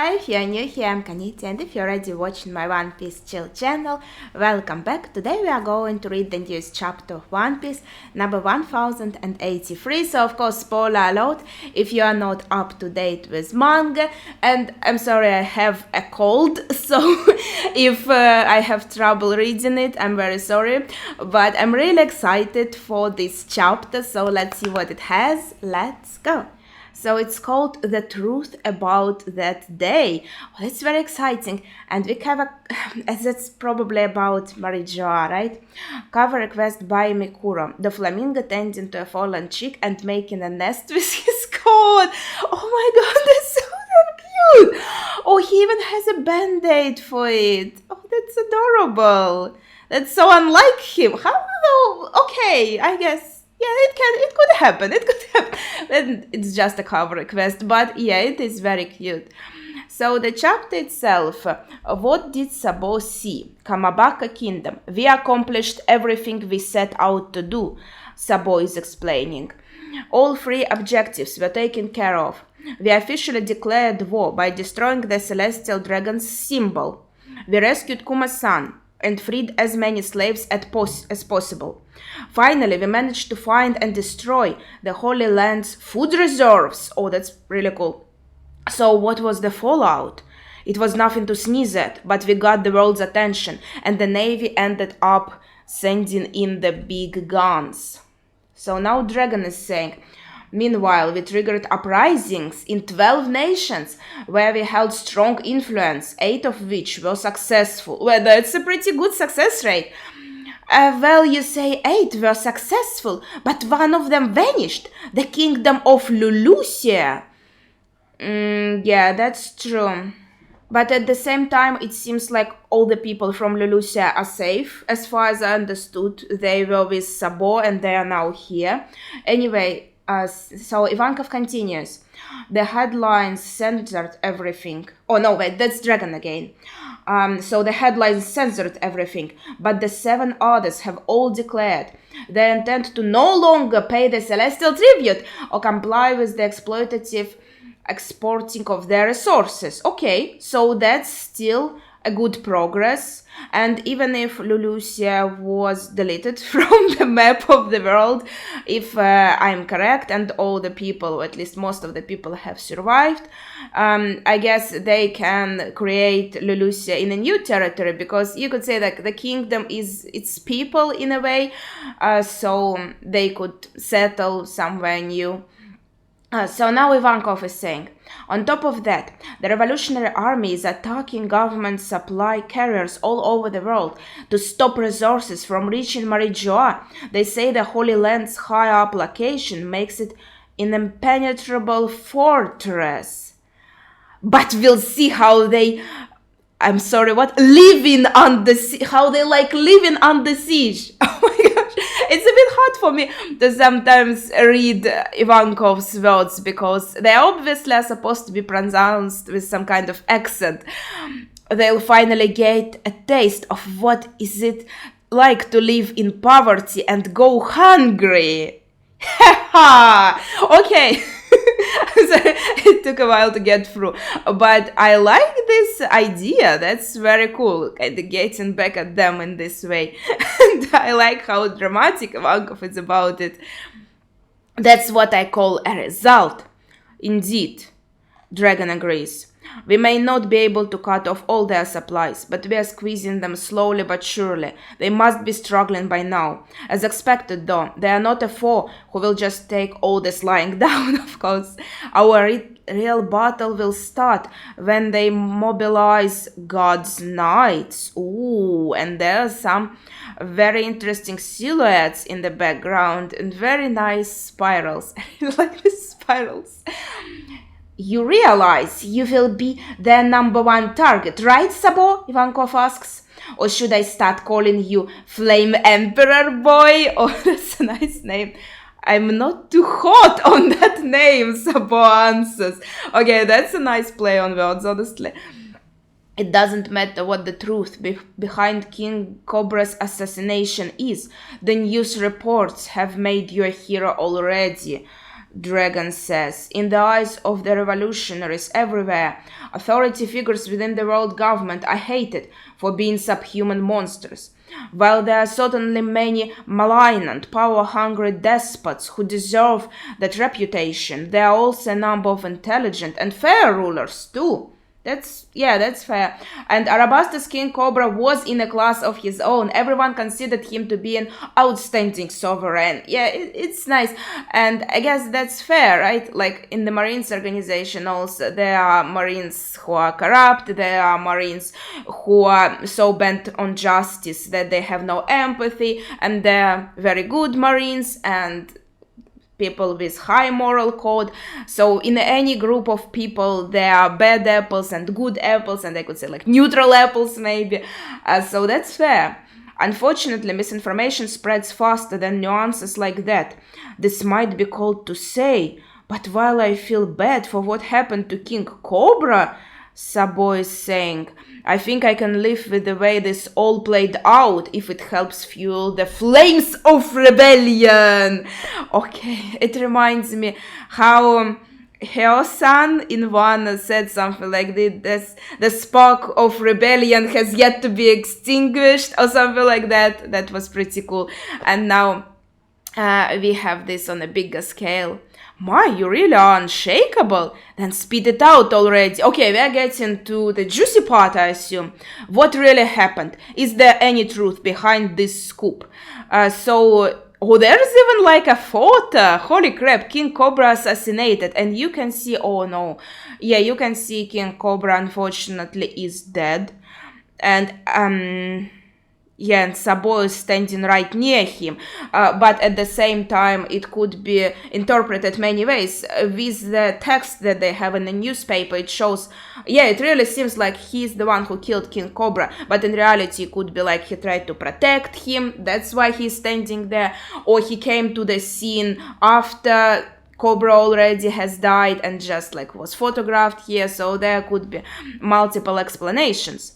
Hi, if you're new here, I'm Kaniti, and if you're already watching my One Piece Chill channel, welcome back. Today we are going to read the newest chapter of One Piece, number 1083. So, of course, spoiler alert if you are not up to date with manga. And I'm sorry, I have a cold, so if I have trouble reading it, I'm very sorry. But I'm really excited for this chapter, so let's see what it has. Let's go. So it's called The Truth About That Day. Well, it's very exciting. And we have as it's probably about Marijoa, right? Cover request by Mikuro. The flamingo tending to a fallen chick and making a nest with his coat. Oh my god, that's so damn cute. Oh, he even has a band-aid for it. Oh, that's adorable. That's so unlike him. How though? Okay, I guess. Yeah, it could happen. And it's just a cover request, but yeah, it is very cute. So the chapter itself, what did Sabo see? Kamabaka Kingdom. We accomplished everything we set out to do, Sabo is explaining. All three objectives were taken care of. We officially declared war by destroying the Celestial Dragon's symbol. We rescued Kuma-san and freed as many slaves as possible. Finally, we managed to find and destroy the Holy Land's food reserves. Oh, that's really cool. So what was the fallout? It was nothing to sneeze at, but we got the world's attention, and the Navy ended up sending in the big guns. So now Dragon is saying, meanwhile, we triggered uprisings in 12 nations where we held strong influence, 8 of which were successful. Well, that's a pretty good success rate. Well, you say 8 were successful, but one of them vanished, the kingdom of Lulusia. Yeah, that's true. But at the same time, it seems like all the people from Lulusia are safe. As far as I understood, they were with Sabo and they are now here. Anyway, so Ivankov continues. The headlines censored everything. Oh no, wait, that's Dragon again. So the headlines censored everything, but the 7 others have all declared they intend to no longer pay the Celestial tribute or comply with the exploitative exporting of their resources. Okay, so that's still a good progress, and even if Lulusia was deleted from the map of the world, if I'm correct, and all the people, or at least most of the people, have survived, I guess they can create Lulusia in a new territory, because you could say that the kingdom is its people in a way, so they could settle somewhere new. So now Ivankov is saying, on top of that, the Revolutionary Army is attacking government supply carriers all over the world to stop resources from reaching Marijoa. They say the Holy Land's high up location makes it an impenetrable fortress. But we'll see how they... I'm sorry, what? Living on the sea. How they like living on the siege. Oh my gosh. It's a bit hard for me to sometimes read Ivankov's words because they obviously are supposed to be pronounced with some kind of accent. They'll finally get a taste of what is it like to live in poverty and go hungry. Okay. It took a while to get through, but I like this idea. That's very cool, kind of getting back at them in this way. And I like how dramatic Ivankov is about it. That's what I call a result. Indeed, Dragon agrees. We may not be able to cut off all their supplies, but we are squeezing them slowly but surely. They must be struggling by now. As expected, though, they are not a foe who will just take all this lying down, of course. Our real battle will start when they mobilize God's Knights. Ooh, and there are some very interesting silhouettes in the background and very nice spirals. I really like these spirals. You realize you will be their number 1 target, right, Sabo? Ivankov asks. Or should I start calling you Flame Emperor Boy? Oh, that's a nice name. I'm not too hot on that name, Sabo answers. Okay, that's a nice play on words, honestly. It doesn't matter what the truth behind King Cobra's assassination is. The news reports have made you a hero already. Dragon says. In the eyes of the revolutionaries everywhere, authority figures within the world government are hated for being subhuman monsters. While there are certainly many malignant, power-hungry despots who deserve that reputation, there are also a number of intelligent and fair rulers too. That's fair. And Arabastas King Cobra was in a class of his own. Everyone considered him to be an outstanding sovereign. Yeah, it's nice. And I guess that's fair, right? Like in the Marines organization also, there are Marines who are corrupt, there are Marines who are so bent on justice that they have no empathy, and they're very good Marines and people with high moral code. So in any group of people, there are bad apples and good apples, and I could say like neutral apples maybe. So that's fair. Unfortunately, misinformation spreads faster than nuances like that. This might be cold to say, but while I feel bad for what happened to King Cobra, Sabo is saying, I think I can live with the way this all played out if it helps fuel the flames of rebellion. Okay, it reminds me how Heo-san in one said something like this, the spark of rebellion has yet to be extinguished or something like that. That was pretty cool. And now we have this on a bigger scale. My, you really are unshakable. Then speed it out already. Okay, we are getting to the juicy part, I assume. What really happened? Is there any truth behind this scoop? There's even like a photo. Holy crap, King Cobra assassinated. And you can see, oh no. Yeah, you can see King Cobra unfortunately is dead. And, yeah, and Sabo is standing right near him. But at the same time, it could be interpreted many ways. With the text that they have in the newspaper, it shows, yeah, it really seems like he's the one who killed King Cobra. But in reality, it could be like he tried to protect him. That's why he's standing there. Or he came to the scene after Cobra already has died and just like was photographed here. So there could be multiple explanations.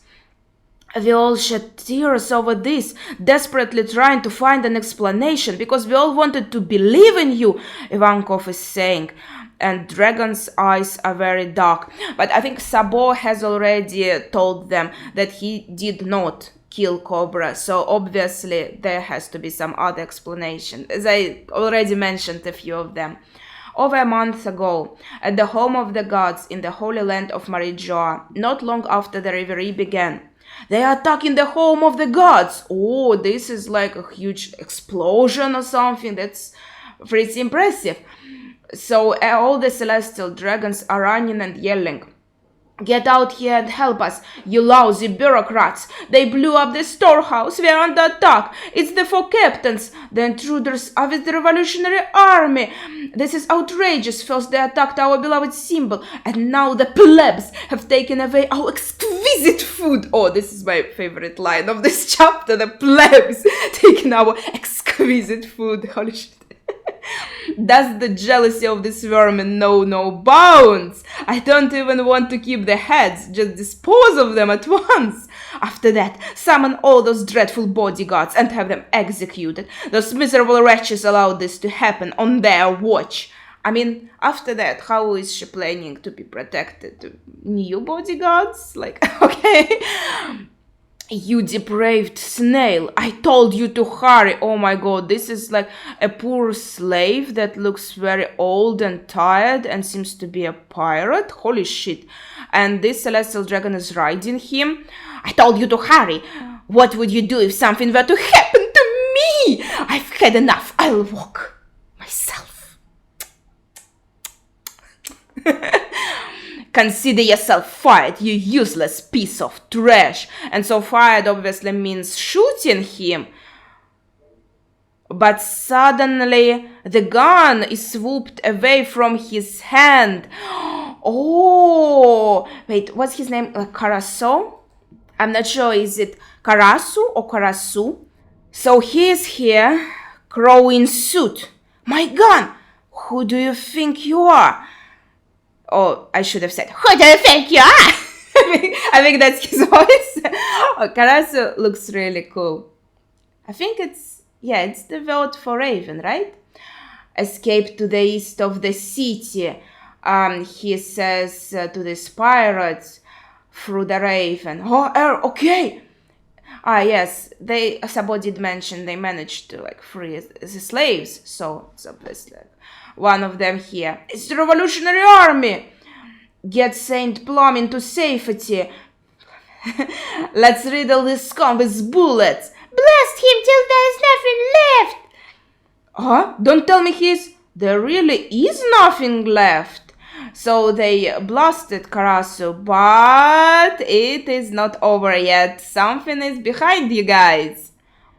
We all shed tears over this, desperately trying to find an explanation, because we all wanted to believe in you, Ivankov is saying. And Dragon's eyes are very dark. But I think Sabo has already told them that he did not kill Cobra, so obviously there has to be some other explanation, as I already mentioned a few of them. Over a month ago, at the home of the gods in the holy land of Marijoa, not long after the reverie began, they are attacking the home of the gods. Oh, this is like a huge explosion or something. That's pretty impressive. So all the celestial dragons are running and yelling. Get out here and help us, you lousy bureaucrats. They blew up the storehouse. We are under attack. It's the four captains. The intruders are with the revolutionary army. This is outrageous. First they attacked our beloved symbol, and now the plebs have taken away our exquisite food. Oh, this is my favorite line of this chapter. The plebs taking our exquisite food. Holy shit. Does the jealousy of this vermin know no bounds? I don't even want to keep the heads, just dispose of them at once. After that, summon all those dreadful bodyguards and have them executed. Those miserable wretches allowed this to happen on their watch. I mean, after that, how is she planning to be protected? New bodyguards? Like, okay. You depraved snail, I told you to hurry. Oh my god, this is like a poor slave that looks very old and tired and seems to be a pirate. Holy shit. And this celestial dragon is riding him. I told you to hurry. What would you do if something were to happen to me? I've had enough. I'll walk myself. Consider yourself fired, you useless piece of trash. And so fired obviously means shooting him. But suddenly the gun is swooped away from his hand. Oh, wait, what's his name? Karaso? I'm not sure, is it Karasu or Karasu? So he is here, crow in suit. My gun! Who do you think you are? Oh, I should have said, who do you think you are? I think that's his voice. Oh, Karasu looks really cool. I think it's the vote for Raven, right? escaped to the east of the city. He says to these pirates through the raven. Oh, okay. Yes, Sabo did mention they managed to free the slaves, so it's obviously one of them here. It's the Revolutionary Army! Get Saint Plum into safety. Let's riddle this scum with bullets. Blast him till there's nothing left. Don't tell me there really is nothing left. So they blasted Karasu, but it is not over yet. Something is behind you guys.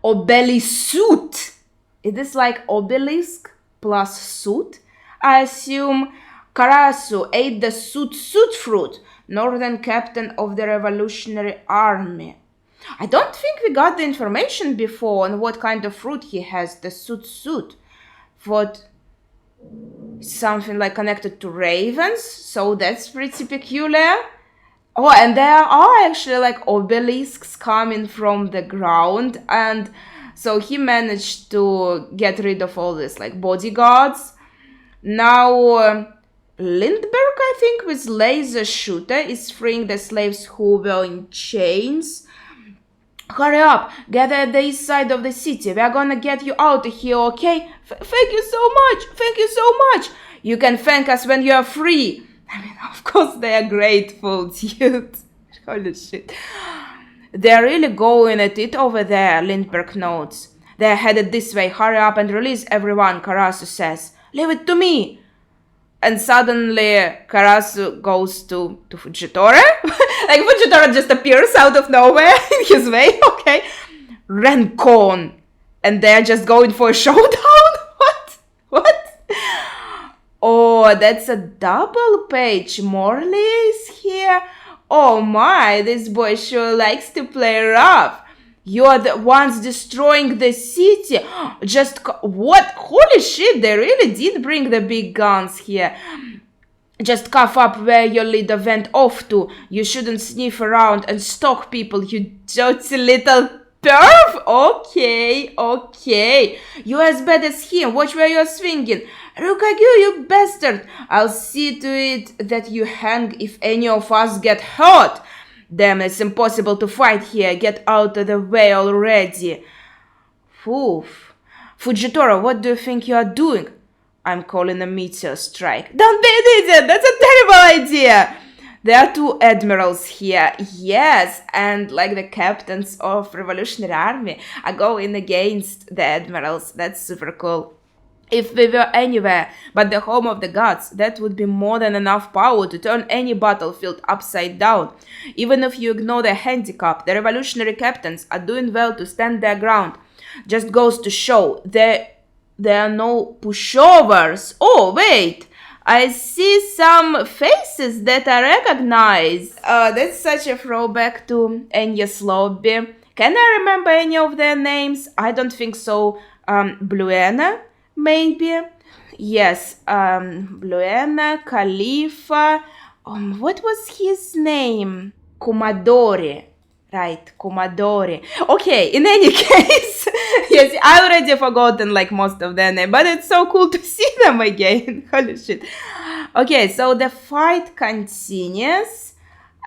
Obelisuit. It is like obelisk plus suit. I assume Karasu ate the suit fruit, northern captain of the Revolutionary Army. I don't think we got the information before on what kind of fruit he has, the suit. What? Something connected to ravens, so that's pretty peculiar. And there are actually obelisks coming from the ground, and so he managed to get rid of all this bodyguards. Now Lindbergh, I think, with laser shooter is freeing the slaves who were in chains. Hurry up, gather at the east side of the city. We are gonna get you out of here, okay? Thank you so much. You can thank us when you are free. I mean, of course they are grateful, dude. Holy shit. They're really going at it over there, Lindbergh notes. They're headed this way. Hurry up and release everyone, Karasu says. Leave it to me. And suddenly Karasu goes to Fujitora. Fujitora just appears out of nowhere in his way, okay? Rencon. And they're just going for a showdown? What? Oh, that's a double page. Morley is here. Oh my, this boy sure likes to play rough. You're the ones destroying the city. What? Holy shit, they really did bring the big guns here. Just cough up where your leader went off to. You shouldn't sniff around and stalk people, you dirty little perv. Okay. You're as bad as him. Watch where you're swinging. Rukagyu, you bastard. I'll see to it that you hang if any of us get hurt. Damn, it's impossible to fight here. Get out of the way already. Oof. Fujitora, what do you think you are doing? I'm calling a meteor strike. Don't be an idiot! That's a terrible idea! There are two admirals here. Yes, and the captains of Revolutionary Army are going against the admirals. That's super cool. If we were anywhere but the home of the gods, that would be more than enough power to turn any battlefield upside down. Even if you ignore their handicap, the revolutionary captains are doing well to stand their ground. Just goes to show there are no pushovers. Oh, wait! I see some faces that I recognize. That's such a throwback to Enya's Lobby. Can I remember any of their names? I don't think so. Bluena? Maybe. Yes, Bluena, Khalifa. What was his name? Kumadori. Right, Kumadori. Okay, in any case, yes, I already forgotten most of their name, but it's so cool to see them again. Holy shit. Okay, so the fight continues.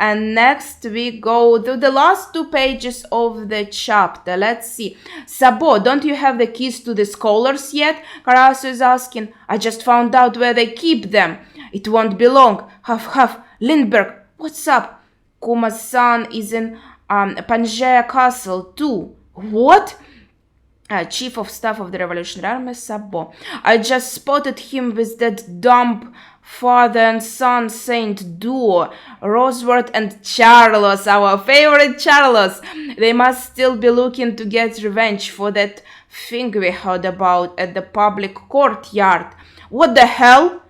And next we go to the last 2 pages of the chapter. Let's see. Sabo, don't you have the keys to the scholars yet? Karasu is asking. I just found out where they keep them. It won't be long. Huff. Lindbergh, what's up? Kuma-san is in Pangea Castle too. What? Chief of Staff of the Revolutionary Army, Sabo. I just spotted him with that dumb father and son saint duo, Roseworth and Charlos, our favorite Charlos. They must still be looking to get revenge for that thing we heard about at the public courtyard. What the hell?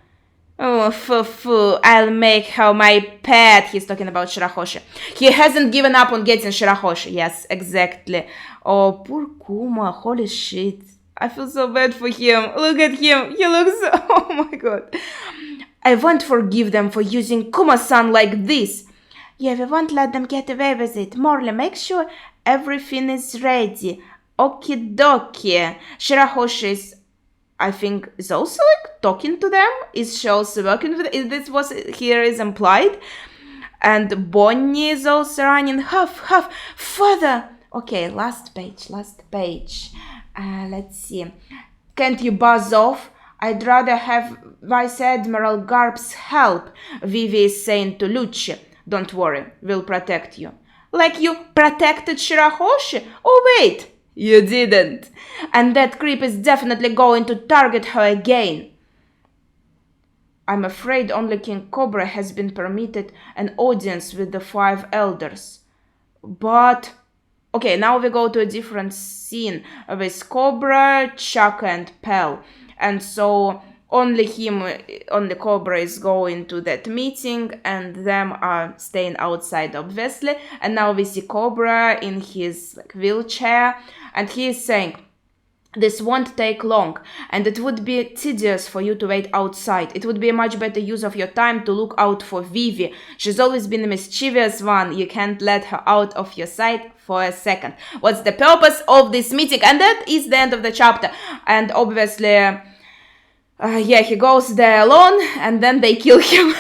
Oh, I'll make her my pet. He's talking about Shirahoshi. He hasn't given up on getting Shirahoshi. Yes, exactly. Oh, poor Kuma. Holy shit. I feel so bad for him. Look at him. He looks... Oh my god. I won't forgive them for using Kuma-san like this. Yeah, we won't let them get away with it. Morley, make sure everything is ready. Okie dokie. Shirahoshi is I think is also like talking to them. Is she also working with this was here is implied. And Bonnie is also running. Huff, huff, further. Okay, last page. Let's see. Can't you buzz off? I'd rather have Vice Admiral Garp's help, Vivi is saying to Lucci. Don't worry, we'll protect you. Like you protected Shirahoshi? Oh wait, you didn't. And that creep is definitely going to target her again. I'm afraid only King Cobra has been permitted an audience with the 5 elders. But... okay, now we go to a different scene with Cobra, Chaka and Pell. And so only Cobra is going to that meeting and them are staying outside, obviously. And now we see Cobra in his wheelchair and he is saying, this won't take long, and it would be tedious for you to wait outside. It would be a much better use of your time to look out for Vivi. She's always been a mischievous one. You can't let her out of your sight for a second. What's the purpose of this meeting? And that is the end of the chapter. And obviously, he goes there alone, and then they kill him.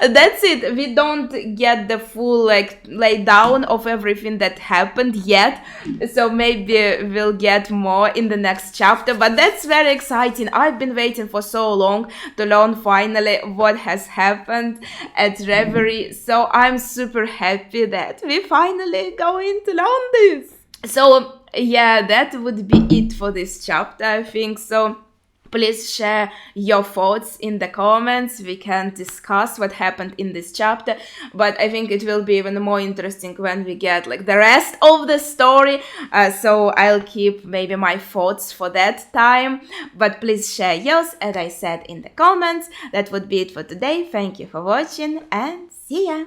That's it. We don't get the full lay down of everything that happened yet, so maybe we'll get more in the next chapter, but that's very exciting. I've been waiting for so long to learn finally what has happened at Reverie, so I'm super happy that we finally going to learn this. So yeah, that would be it for this chapter, I think. So please share your thoughts in the comments. We can discuss what happened in this chapter, but I think it will be even more interesting when we get the rest of the story. So I'll keep maybe my thoughts for that time, but please share yours, as I said, in the comments. That would be it for today. Thank you for watching and see ya!